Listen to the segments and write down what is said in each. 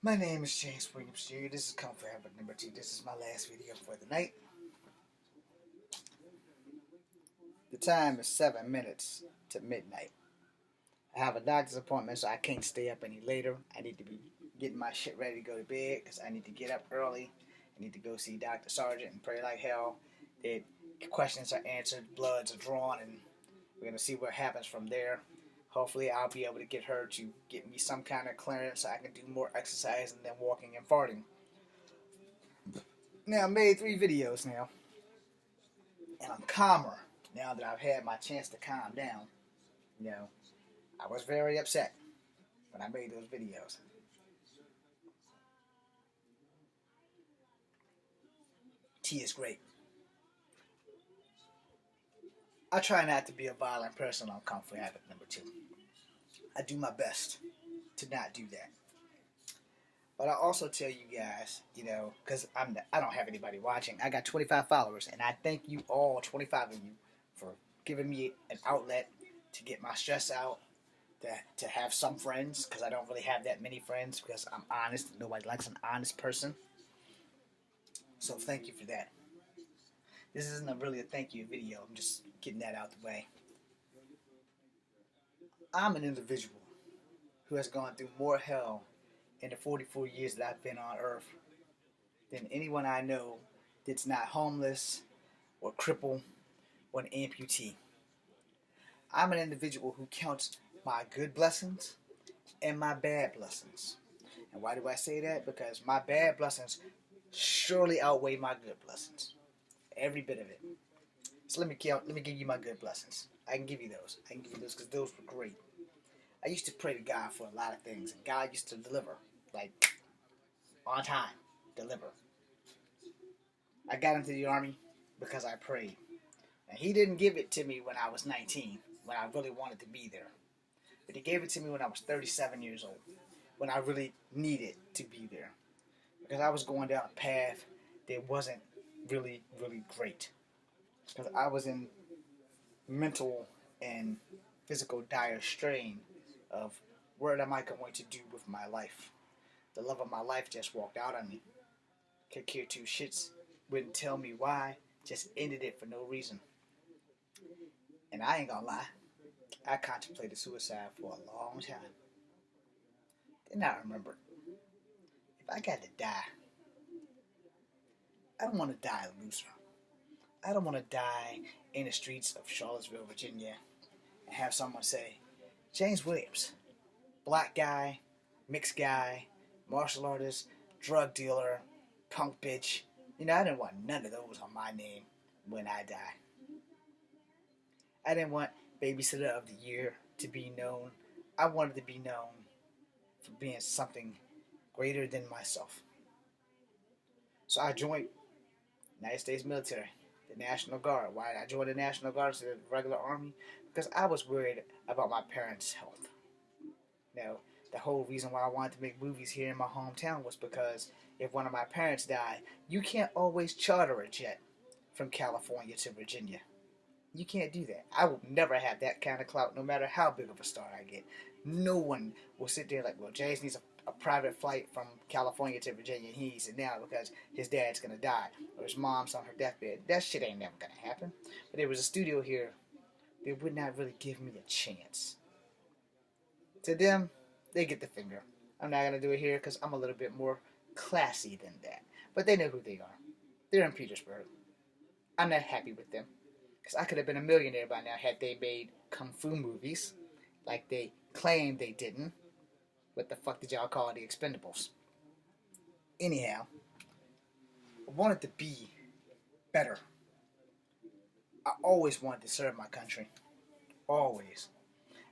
My name is James Williams Jr. This is Comfort Habit number 2. This is my last video for the night. The time is 7 minutes to midnight. I have a doctor's appointment, so I can't stay up any later. I need to be getting my shit ready to go to bed because I need to get up early. I need to go see Dr. Sargent and pray like hell that questions are answered, bloods are drawn, and we're going to see what happens from there. Hopefully I'll be able to get her to get me some kind of clearance so I can do more exercise than walking and farting. Now, I made 3 videos now, and I'm calmer now that I've had my chance to calm down. I was very upset when I made those videos. Tea is great. I try not to be a violent person on Comfort Habit number 2. I do my best to not do that. But I also tell you guys, because I don't have anybody watching. I got 25 followers, and I thank you all, 25 of you, for giving me an outlet to get my stress out, to have some friends, because I don't really have that many friends, because I'm honest. Nobody likes an honest person. So thank you for that. This isn't really a thank you video. I'm just getting that out the way. I'm an individual who has gone through more hell in the 44 years that I've been on Earth than anyone I know that's not homeless or crippled or an amputee. I'm an individual who counts my good blessings and my bad blessings. And why do I say that? Because my bad blessings surely outweigh my good blessings. Every bit of it. So let me give you my good blessings. I can give you those. Because those were great. I used to pray to God for a lot of things, and God used to deliver, like, on time, deliver. I got into the Army because I prayed. And He didn't give it to me when I was 19, when I really wanted to be there. But He gave it to me when I was 37 years old, when I really needed to be there. Because I was going down a path that wasn't really, really great. Because I was in mental and physical dire strain of what am I going to do with my life. The love of my life just walked out on me. Could care two shits, wouldn't tell me why, just ended it for no reason. And I ain't gonna lie, I contemplated suicide for a long time. Then I remembered, if I got to die, I don't want to die a loser. I don't want to die in the streets of Charlottesville, Virginia, and have someone say, James Williams, black guy, mixed guy, martial artist, drug dealer, punk bitch. I didn't want none of those on my name when I die. I didn't want Babysitter of the Year to be known. I wanted to be known for being something greater than myself. So I joined the United States military, the National Guard. Why did I join the National Guard instead of the regular Army? Because I was worried about my parents' health. The whole reason why I wanted to make movies here in my hometown was because if one of my parents died, you can't always charter a jet from California to Virginia. You can't do that. I will never have that kind of clout, no matter how big of a star I get. No one will sit there like, well, James needs a private flight from California to Virginia, and he needs it now because his dad's going to die, or his mom's on her deathbed. That shit ain't never going to happen. But there was a studio here that would not really give me a chance. To them, they get the finger. I'm not going to do it here because I'm a little bit more classy than that. But they know who they are. They're in Petersburg. I'm not happy with them. Because I could have been a millionaire by now had they made kung fu movies like they claimed they didn't. What the fuck did y'all call The Expendables? Anyhow, I wanted to be better. I always wanted to serve my country. Always.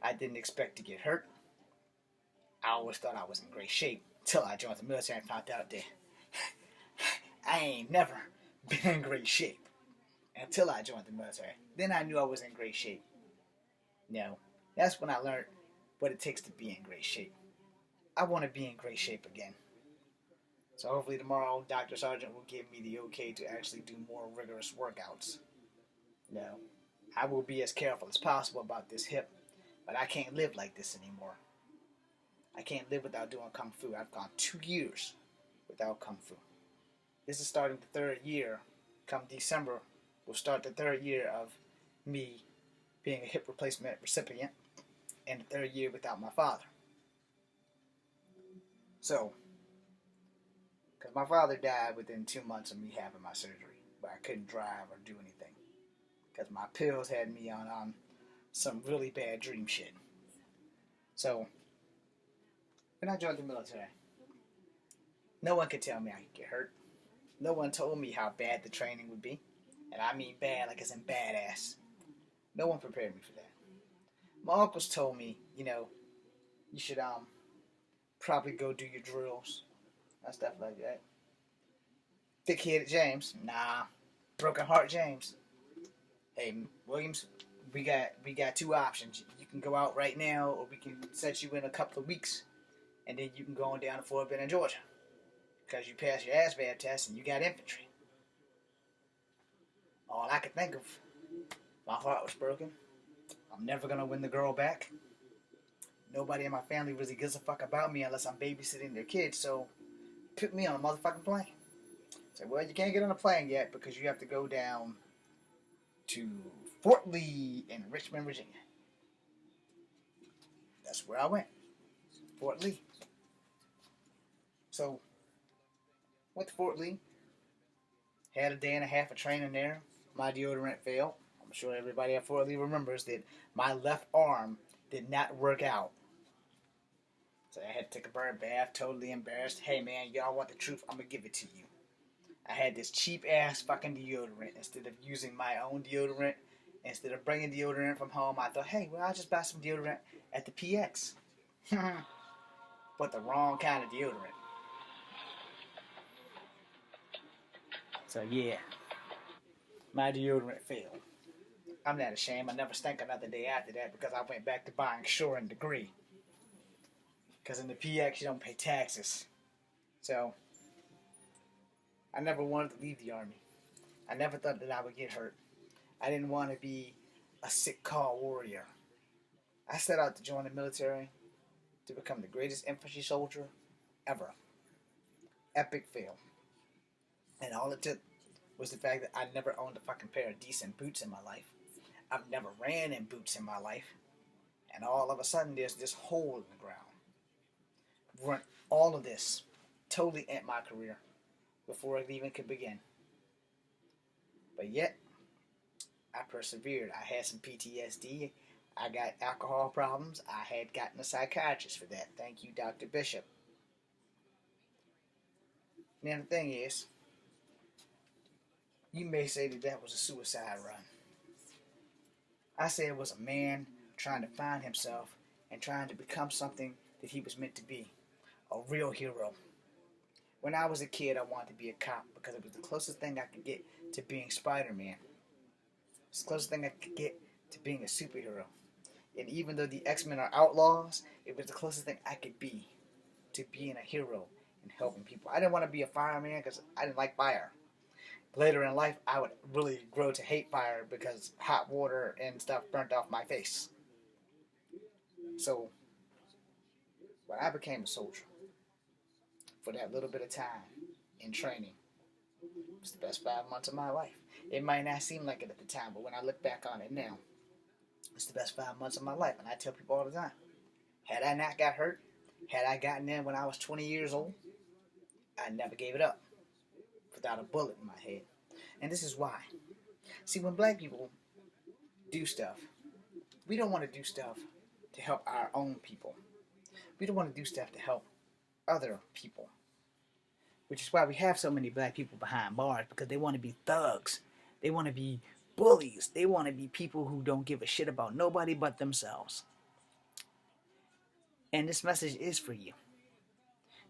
I didn't expect to get hurt. I always thought I was in great shape until I joined the military and found out that I ain't never been in great shape until I joined the military. Then I knew I was in great shape. That's when I learned what it takes to be in great shape. I want to be in great shape again. So hopefully tomorrow Dr. Sargent will give me the okay to actually do more rigorous workouts. I will be as careful as possible about this hip, but I can't live like this anymore. I can't live without doing Kung Fu. I've gone 2 years without Kung Fu. This is starting the third year. Come December, we'll start the third year of me being a hip replacement recipient, and the third year without my father. So, because my father died within 2 months of me having my surgery, but I couldn't drive or do anything. Because my pills had me on some really bad dream shit. So, when I joined the military, no one could tell me I could get hurt. No one told me how bad the training would be. And I mean bad like it's in badass. No one prepared me for that. My uncles told me, you should probably go do your drills and stuff like that. Thick-headed James, nah. Broken heart James, hey Williams, we got two options. You can go out right now, or we can set you in a couple of weeks, and then you can go on down to Fort Benning, Georgia, because you passed your ASVAB test and you got infantry. All I could think of, my heart was broken. I'm never gonna win the girl back. Nobody in my family really gives a fuck about me unless I'm babysitting their kids, so put me on a motherfucking plane. Say, well, you can't get on a plane yet because you have to go down to Fort Lee in Richmond, Virginia. That's where I went. Fort Lee. So, went to Fort Lee. Had a day and a half of training there. My deodorant failed. I'm sure everybody at Fort Lee remembers that my left arm did not work out. So I had to take a bird bath, totally embarrassed. Hey man, y'all want the truth? I'm gonna give it to you. I had this cheap ass fucking deodorant. Instead of using my own deodorant, instead of bringing deodorant from home, I thought, hey, well, I'll just buy some deodorant at the PX. But the wrong kind of deodorant. So yeah, my deodorant failed. I'm not ashamed. I never stank another day after that because I went back to buying Sure and Degree. Because in the PX, you don't pay taxes. So, I never wanted to leave the Army. I never thought that I would get hurt. I didn't want to be a sick call warrior. I set out to join the military to become the greatest infantry soldier ever. Epic fail. And all it took was the fact that I never owned a fucking pair of decent boots in my life. I've never ran in boots in my life. And all of a sudden, there's this hole in the ground. I've run all of this totally end my career before it even could begin. But yet, I persevered. I had some PTSD. I got alcohol problems. I had gotten a psychiatrist for that. Thank you, Dr. Bishop. Now, the thing is, you may say that that was a suicide run. I say it was a man trying to find himself and trying to become something that he was meant to be. A real hero. When I was a kid, I wanted to be a cop because it was the closest thing I could get to being Spider-Man. It's the closest thing I could get to being a superhero. And even though the X-Men are outlaws, it was the closest thing I could be to being a hero and helping people. I didn't want to be a fireman because I didn't like fire. Later in life, I would really grow to hate fire because hot water and stuff burnt off my face. So, when I became a soldier, for that little bit of time in training, it was the best 5 months of my life. It might not seem like it at the time, but when I look back on it now, it's the best 5 months of my life. And I tell people all the time, had I not got hurt, had I gotten in when I was 20 years old, I never gave it up without a bullet in my head. And this is why. See, when black people do stuff, we don't want to do stuff to help our own people. We don't want to do stuff to help other people. Which is why we have so many black people behind bars, because they want to be thugs. They want to be bullies. They want to be people who don't give a shit about nobody but themselves. And this message is for you.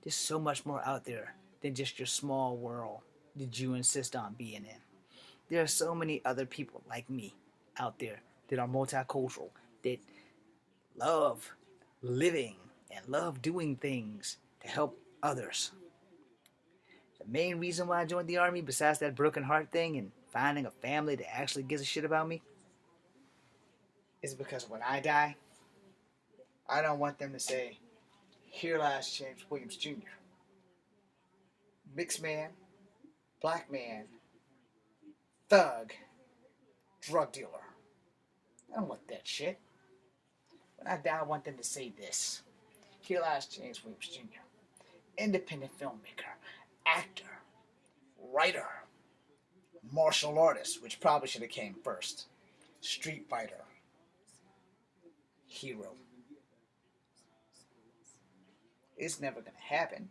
There's so much more out there than just your small world that you insist on being in. There are so many other people like me out there that are multicultural, that love living and love doing things to help others. The main reason why I joined the Army, besides that broken heart thing and finding a family that actually gives a shit about me, is because when I die, I don't want them to say, Here lies James Williams Jr., mixed man, black man, thug, drug dealer. I don't want that shit. When I die, I want them to say this. Here lies James Williams Jr., independent filmmaker, actor, writer, martial artist, which probably should have came first, street fighter, hero. It's never going to happen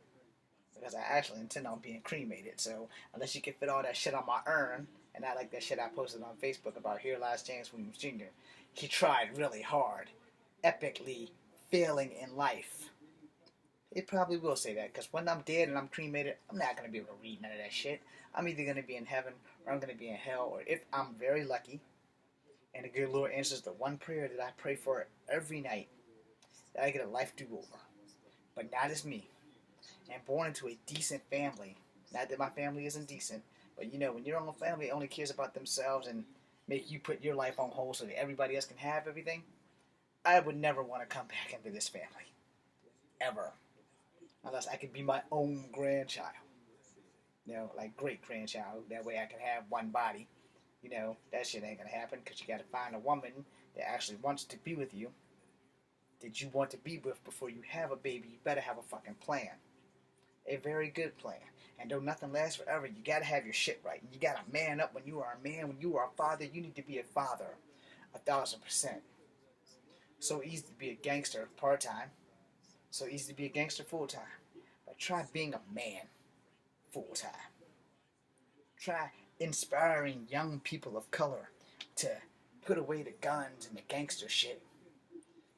because I actually intend on being cremated. So unless you can fit all that shit on my urn, and I like that shit I posted on Facebook about Here Lies James Williams Jr., he tried really hard, epically failing in life. It probably will say that, because when I'm dead and I'm cremated, I'm not going to be able to read none of that shit. I'm either going to be in heaven or I'm going to be in hell, or if I'm very lucky and the good Lord answers the one prayer that I pray for every night, that I get a life do-over. But not as me. And born into a decent family. Not that my family isn't decent, but you know, when your own family only cares about themselves and make you put your life on hold so that everybody else can have everything, I would never want to come back into this family. Ever. Unless I could be my own grandchild. You know, like great-grandchild. That way I can have one body. You know, that shit ain't gonna happen because you gotta find a woman that actually wants to be with you, that you want to be with before you have a baby. You better have a fucking plan. A very good plan. And though nothing lasts forever, you gotta have your shit right. You gotta man up when you are a man. When you are a father, you need to be a father. 1,000%. So easy to be a gangster part-time. So easy to be a gangster full-time. But try being a man full-time. Try inspiring young people of color to put away the guns and the gangster shit.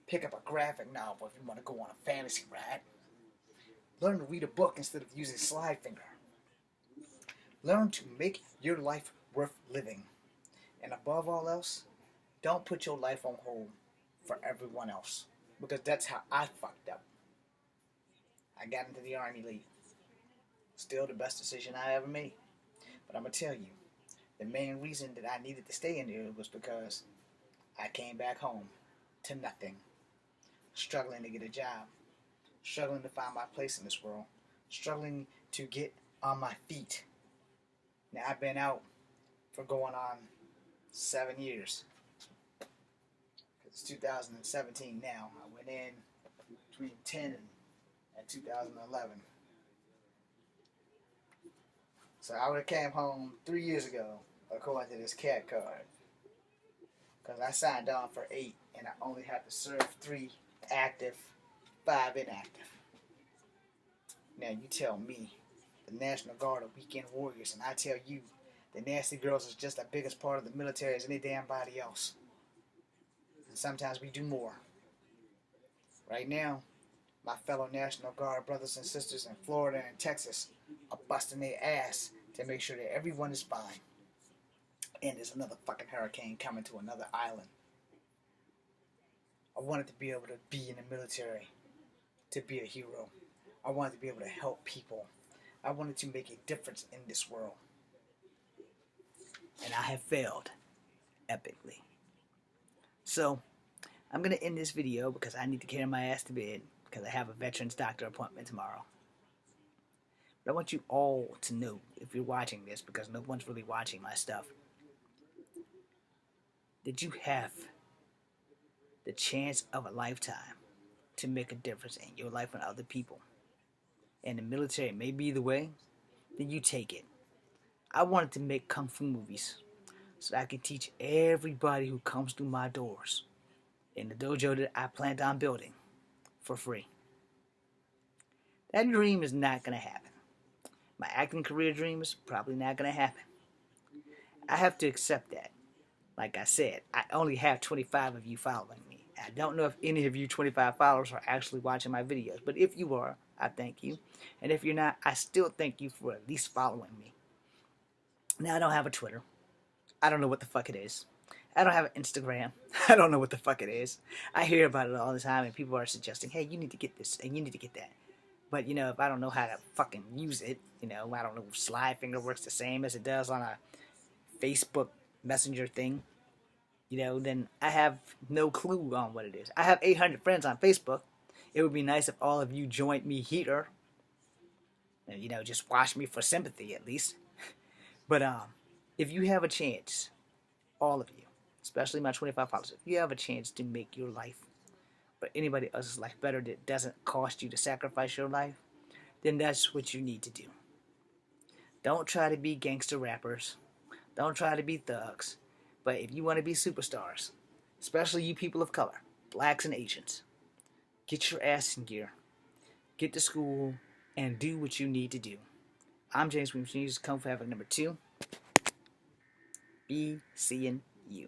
Pick up a graphic novel if you want to go on a fantasy ride. Learn to read a book instead of using slide finger. Learn to make your life worth living. And above all else, don't put your life on hold for everyone else. Because that's how I fucked up. I got into the Army late. Still the best decision I ever made. But I'm going to tell you, the main reason that I needed to stay in there was because I came back home to nothing. Struggling to get a job. Struggling to find my place in this world. Struggling to get on my feet. Now, I've been out for going on 7 years. It's 2017 now. I went in between 10 and 2011. So I would have came home 3 years ago, according to this cat card. Because I signed on for 8, and I only had to serve 3 active, 5 inactive. Now you tell me, the National Guard are weekend warriors, and I tell you, the nasty girls is just the biggest part of the military as any damn body else. And sometimes we do more. Right now, my fellow National Guard brothers and sisters in Florida and Texas are busting their ass to make sure that everyone is fine. And there's another fucking hurricane coming to another island. I wanted to be able to be in the military, to be a hero. I wanted to be able to help people. I wanted to make a difference in this world. And I have failed epically. So, I'm going to end this video because I need to carry my ass to bed because I have a veterans doctor appointment tomorrow. But I want you all to know, if you're watching this, because no one's really watching my stuff, that you have the chance of a lifetime to make a difference in your life and other people. And the military may be the way, then you take it. I wanted to make kung fu movies so that I could teach everybody who comes through my doors in the dojo that I planned on building for free. That dream is not going to happen. My acting career dream is probably not going to happen. I have to accept that. Like I said, I only have 25 of you following me. I don't know if any of you 25 followers are actually watching my videos, but if you are, I thank you. And if you're not, I still thank you for at least following me. Now, I don't have a Twitter. I don't know what the fuck it is. I don't have an Instagram. I don't know what the fuck it is. I hear about it all the time, and people are suggesting, hey, you need to get this, and you need to get that. But, you know, if I don't know how to fucking use it, you know, I don't know if slide finger works the same as it does on a Facebook Messenger thing, you know, then I have no clue on what it is. I have 800 friends on Facebook, It would be nice if all of you joined me here. And, just watch me for sympathy at least. But if you have a chance, all of you, especially my 25 followers, if you have a chance to make your life or anybody else's life better that doesn't cost you to sacrifice your life, then that's what you need to do. Don't try to be gangster rappers. Don't try to be thugs. But if you want to be superstars, especially you people of color, blacks and Asians, get your ass in gear. Get to school and do what you need to do. I'm James Williams. Kung Fu Havoc number 2. Be seeing you.